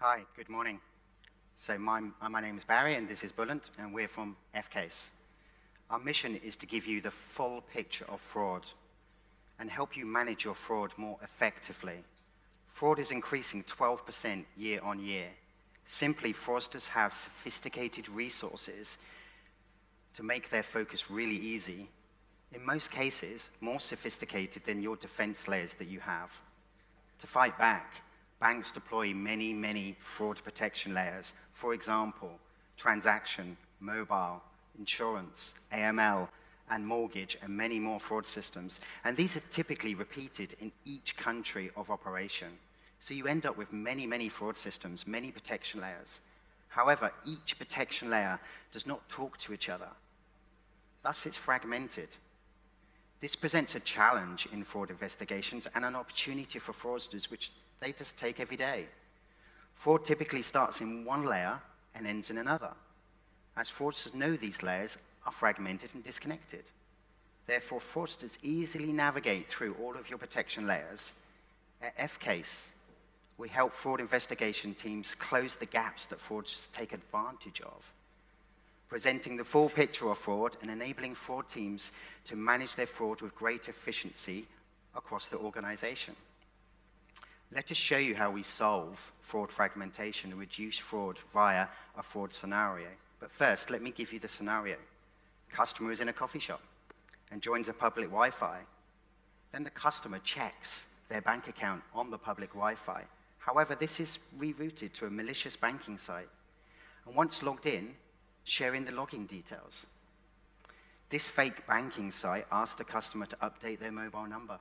Hi, good morning. So my name is Barry, and this is Bullet, and we're from FCase. Our mission is to give you the full picture of fraud and help you manage your fraud more effectively. Fraud is increasing 12% year on year. Simply, fraudsters have sophisticated resources to make their focus really easy. In most cases, more sophisticated than your defense layers that you have. To fight back, banks deploy many fraud protection layers. For example, transaction, mobile, insurance, AML, and mortgage, and many more fraud systems. And these are typically repeated in each country of operation. So you end up with many fraud systems, many protection layers. However, each protection layer does not talk to each other. Thus, it's fragmented. This presents a challenge in fraud investigations and an opportunity for fraudsters which they just take every day. Fraud typically starts in one layer and ends in another, as fraudsters know these layers are fragmented and disconnected. Therefore, fraudsters easily navigate through all of your protection layers. At FCase, we help fraud investigation teams close the gaps that fraudsters take advantage of, presenting the full picture of fraud and enabling fraud teams to manage their fraud with great efficiency across the organization. Let us show you how we solve fraud fragmentation and reduce fraud via a fraud scenario. But first, let me give you the scenario. Customer is in a coffee shop and joins a public Wi-Fi. Then the customer checks their bank account on the public Wi-Fi. However, this is rerouted to a malicious banking site. And once logged in, sharing the login details. This fake banking site asks the customer to update their mobile number,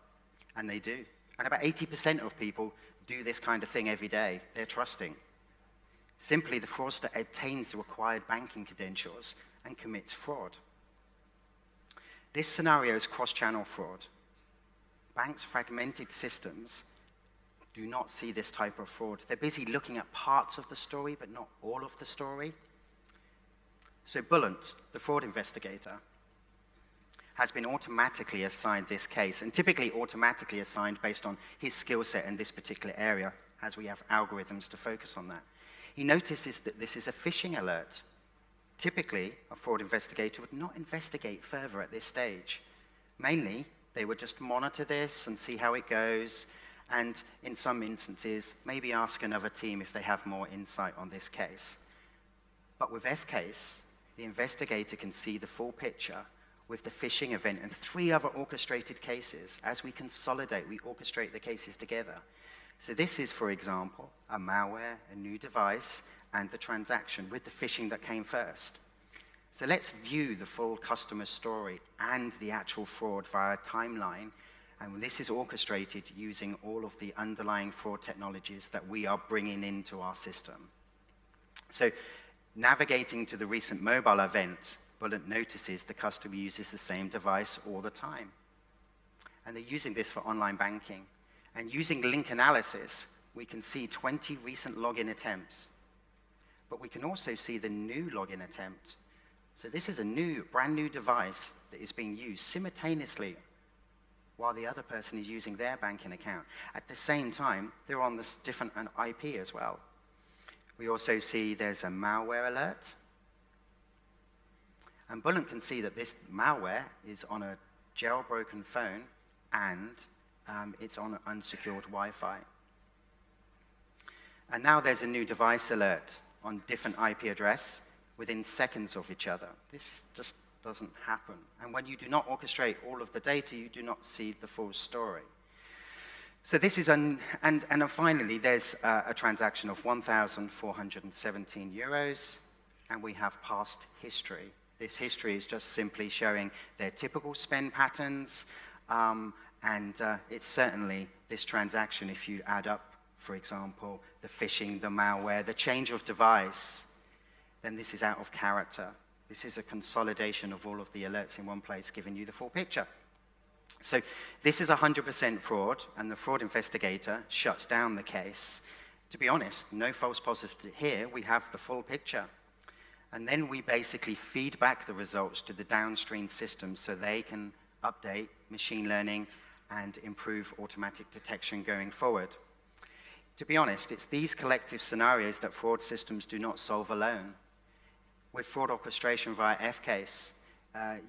and they do. And about 80% of people do this kind of thing every day. They're trusting. Simply, the fraudster obtains the required banking credentials and commits fraud. This scenario is cross-channel fraud. Banks' fragmented systems do not see this type of fraud. They're busy looking at parts of the story, but not all of the story. So Bullet, the fraud investigator, has been automatically assigned this case, and typically automatically assigned based on his skill set in this particular area, as we have algorithms to focus on that. He notices that this is a phishing alert. Typically, a fraud investigator would not investigate further at this stage. Mainly, they would just monitor this and see how it goes, and in some instances, maybe ask another team if they have more insight on this case. But with FCase, the investigator can see the full picture with the phishing event and 3 other orchestrated cases. As we consolidate, we orchestrate the cases together. So this is, for example, a malware, a new device, and the transaction with the phishing that came first. So let's view the full customer story and the actual fraud via a timeline. And this is orchestrated using all of the underlying fraud technologies that we are bringing into our system. So navigating to the recent mobile event, Bullet notices the customer uses the same device all the time. And they're using this for online banking. And using link analysis, we can see 20 recent login attempts. But we can also see the new login attempt. So this is a brand new device that is being used simultaneously while the other person is using their banking account. At the same time, they're on this different IP as well. We also see there's a malware alert. And Bullet can see that this malware is on a jailbroken phone and it's on unsecured Wi-Fi. And now there's a new device alert on different IP address within seconds of each other. This just doesn't happen. And when you do not orchestrate all of the data, you do not see the full story. So this is, and finally, there's a transaction of 1,417 euros, and we have past history. This history is just simply showing their typical spend patterns, and it's certainly this transaction, if you add up, for example, the phishing, the malware, the change of device, then this is out of character. This is a consolidation of all of the alerts in one place, giving you the full picture. So this is 100% fraud, and the fraud investigator shuts down the case. To be honest, no false positive here. We have the full picture. And then we basically feed back the results to the downstream systems so they can update machine learning and improve automatic detection going forward. To be honest, it's these collective scenarios that fraud systems do not solve alone. With fraud orchestration via FCase,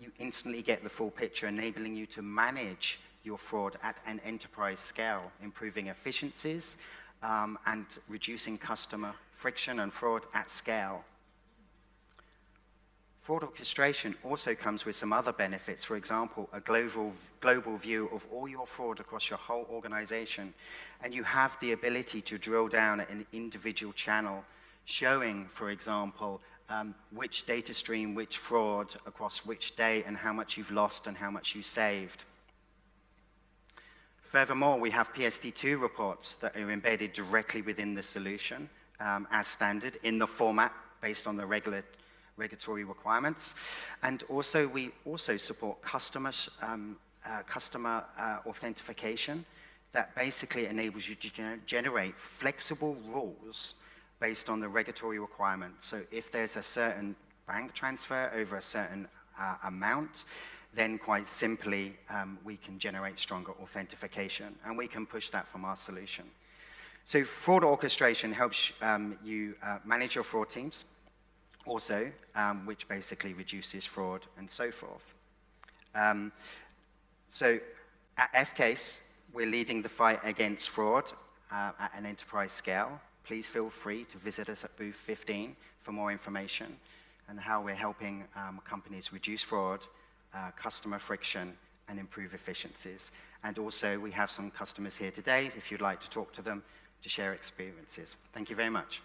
you instantly get the full picture, enabling you to manage your fraud at an enterprise scale, improving efficiencies and reducing customer friction and fraud at scale. Fraud orchestration also comes with some other benefits. For example, a global view of all your fraud across your whole organization. And you have the ability to drill down at an individual channel, showing, for example, which data stream, which fraud, across which day, and how much you've lost and how much you saved. Furthermore, we have PSD2 reports that are embedded directly within the solution as standard in the format based on the regulatory requirements. And also, we also support customer authentication that basically enables you to generate flexible rules based on the regulatory requirements. So if there's a certain bank transfer over a certain amount, then quite simply, we can generate stronger authentication, and we can push that from our solution. So fraud orchestration helps you manage your fraud teams, also, which basically reduces fraud and so forth. So at FCase, we're leading the fight against fraud at an enterprise scale. Please feel free to visit us at booth 15 for more information on how we're helping companies reduce fraud, customer friction, and improve efficiencies. And also, we have some customers here today, if you'd like to talk to them, to share experiences. Thank you very much.